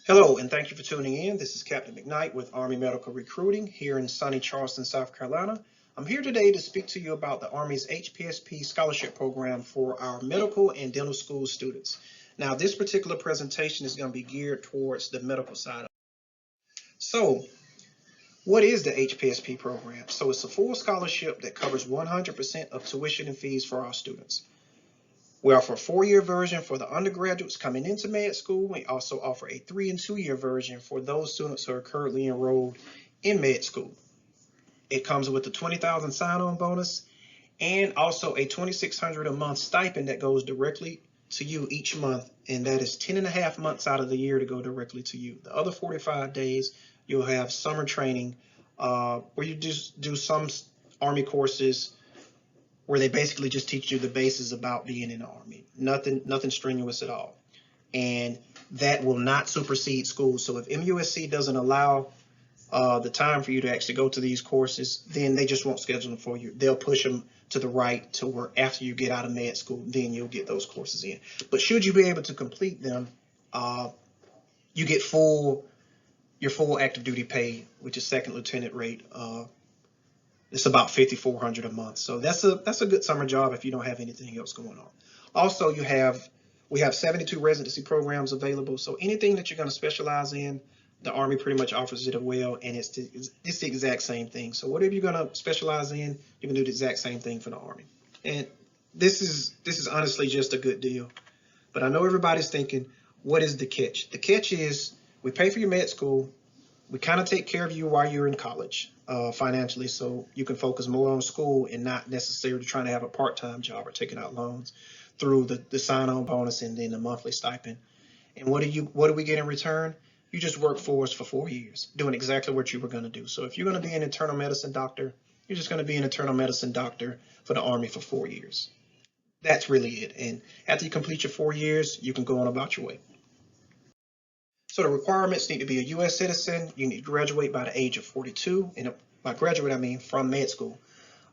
Hello, and thank you for tuning in. This is Captain McKnight with Army Medical Recruiting here in sunny Charleston, South Carolina. I'm here today to speak to you about the Army's HPSP scholarship program for our medical and dental school students. Now, this particular presentation is going to be geared towards the medical side. So, what is the HPSP program? So, it's a full scholarship that covers 100% of tuition and fees for our students. We offer a 4-year version for the undergraduates coming into med school. We also offer a 3- and 2-year version for those students who are currently enrolled in med school. It comes with a $20,000 sign-on bonus and also a $2,600 a month stipend that goes directly to you each month, and that is 10 and a half months out of the year to go directly to you. The other 45 days, you'll have summer training where you just do some Army courses where they basically just teach you the basis about being in the Army. Nothing strenuous at all. And that will not supersede school. So if MUSC doesn't allow the time for you to actually go to these courses, then they just won't schedule them for you. They'll push them to the right to where after you get out of med school, then you'll get those courses in. But should you be able to complete them, you get your full active duty pay, which is second lieutenant rate. It's about $5,400 a month. So that's a good summer job if you don't have anything else going on. Also, we have 72 residency programs available. So anything that you're going to specialize in, the Army pretty much offers it as well, and it's the exact same thing. So whatever you're going to specialize in, you can do the exact same thing for the Army. And this is honestly just a good deal. But I know everybody's thinking, what is the catch? The catch is we pay for your med school. We kind of take care of you while you're in college financially, so you can focus more on school and not necessarily trying to have a part-time job or taking out loans through the sign-on bonus and then the monthly stipend. And what do we get in return? You just work for us for 4 years, doing exactly what you were going to do. So if you're going to be an internal medicine doctor, you're just going to be an internal medicine doctor for the Army for 4 years. That's really it. And after you complete your 4 years, you can go on about your way. So the requirements need to be a U.S. citizen. You need to graduate by the age of 42. And by graduate, I mean from med school.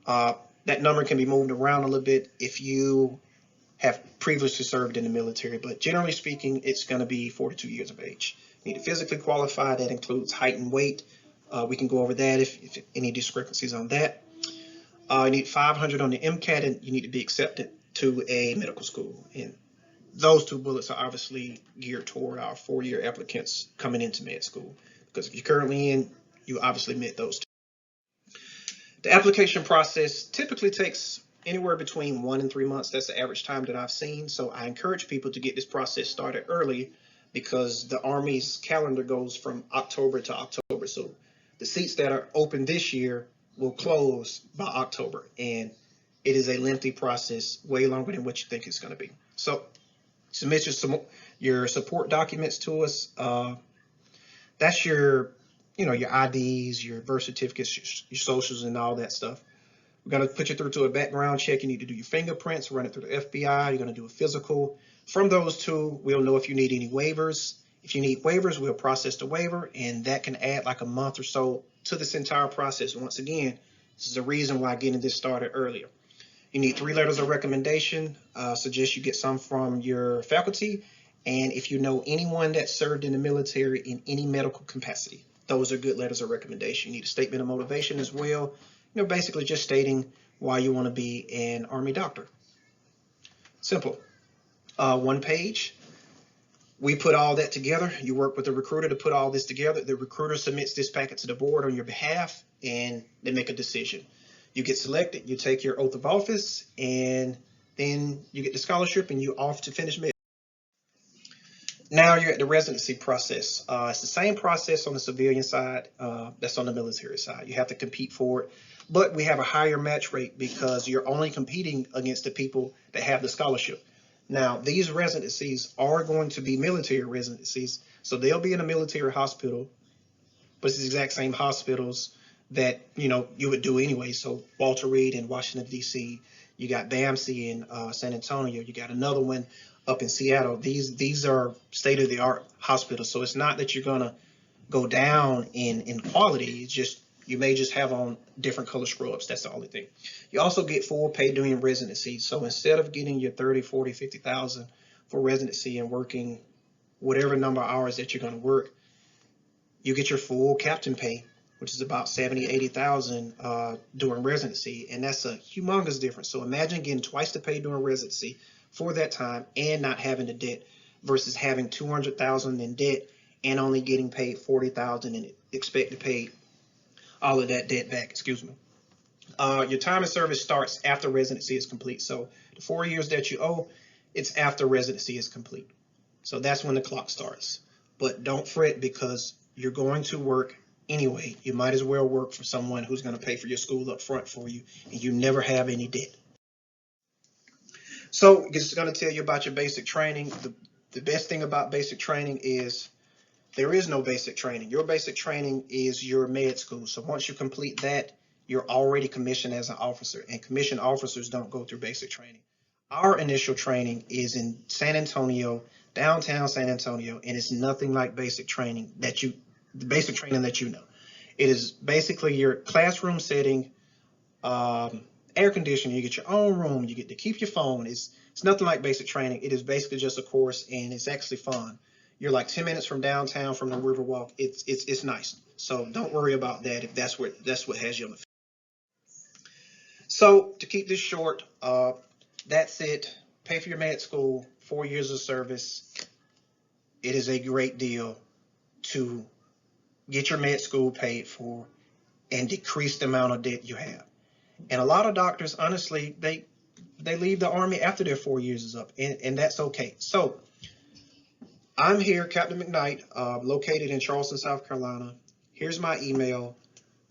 That number can be moved around a little bit if you have previously served in the military. But generally speaking, it's going to be 42 years of age. You need to physically qualify. That includes height and weight. We can go over that if any discrepancies on that. You need 500 on the MCAT, and you need to be accepted to a medical school. And those two bullets are obviously geared toward our 4-year applicants coming into med school, because if you're currently in, you obviously met those two. The application process typically takes anywhere between 1 and 3 months. That's the average time that I've seen. So I encourage people to get this process started early, because the Army's calendar goes from October to October. So the seats that are open this year will close by October, and it is a lengthy process, way longer than what you think it's going to be. So submit your support documents to us. That's your IDs, your birth certificates, your socials, and all that stuff. We're going to put you through to a background check. You need to do your fingerprints, run it through the FBI. You're going to do a physical. From those two, we'll know if you need any waivers. If you need waivers, we'll process the waiver, and that can add like a month or so to this entire process. Once again, this is the reason why getting this started earlier. You need 3 letters of recommendation. Suggest you get some from your faculty. And if you know anyone that served in the military in any medical capacity, those are good letters of recommendation. You need a statement of motivation as well. Basically just stating why you want to be an Army doctor. Simple. 1 page. We put all that together. You work with the recruiter to put all this together. The recruiter submits this packet to the board on your behalf, and they make a decision. You get selected, you take your oath of office, and then you get the scholarship, and you're off to finish med. Now you're at the residency process. It's the same process on the civilian side that's on the military side. You have to compete for it, but we have a higher match rate because you're only competing against the people that have the scholarship. Now, these residencies are going to be military residencies, so they'll be in a military hospital, but it's the exact same hospitals that you would do anyway. So Walter Reed in Washington, D.C., you got BAMC in San Antonio, you got another one up in Seattle. These are state-of-the-art hospitals, so it's not that you're gonna go down in quality. It's just you may just have on different color scrubs. That's the only thing. You also get full pay during residency. So instead of getting your 30, 40, 50,000 for residency and working whatever number of hours that you're going to work, you get your full captain pay, which is about 70, 80,000 during residency, and that's a humongous difference. So imagine getting twice the pay during residency for that time and not having the debt, versus having 200,000 in debt and only getting paid 40,000 and expect to pay all of that debt back. Excuse me. Your time of service starts after residency is complete. So the 4 years that you owe, it's after residency is complete. So that's when the clock starts. But don't fret, because you're going to work anyway. You might as well work for someone who's going to pay for your school up front for you, and you never have any debt. So just going to tell you about your basic training. The best thing about basic training is there is no basic training. Your basic training is your med school. So once you complete that, you're already commissioned as an officer, and commissioned officers don't go through basic training. Our initial training is in San Antonio, downtown San Antonio, and it's nothing like basic training the basic training that you know. It is basically your classroom setting, air conditioning. You get your own room. You get to keep your phone. It's nothing like basic training. It is basically just a course, and it's actually fun. You're like 10 minutes from downtown from the Riverwalk. It's nice. So don't worry about that if that's what has you on the field. So to keep this short, that's it. Pay for your med school, 4 years of service. It is a great deal to get your med school paid for and decrease the amount of debt you have. And a lot of doctors, honestly, they leave the Army after their 4 years is up, and that's okay. So I'm here, Captain McKnight, located in Charleston, South Carolina. Here's my email,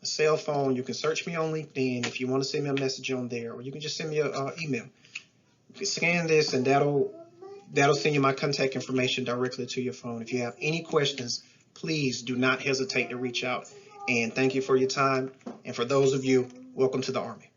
a cell phone. You can search me on LinkedIn if you want to send me a message on there, or you can just send me an email. You can scan this, and that'll send you my contact information directly to your phone. If you have any questions, please do not hesitate to reach out. And thank you for your time. And for those of you, welcome to the Army.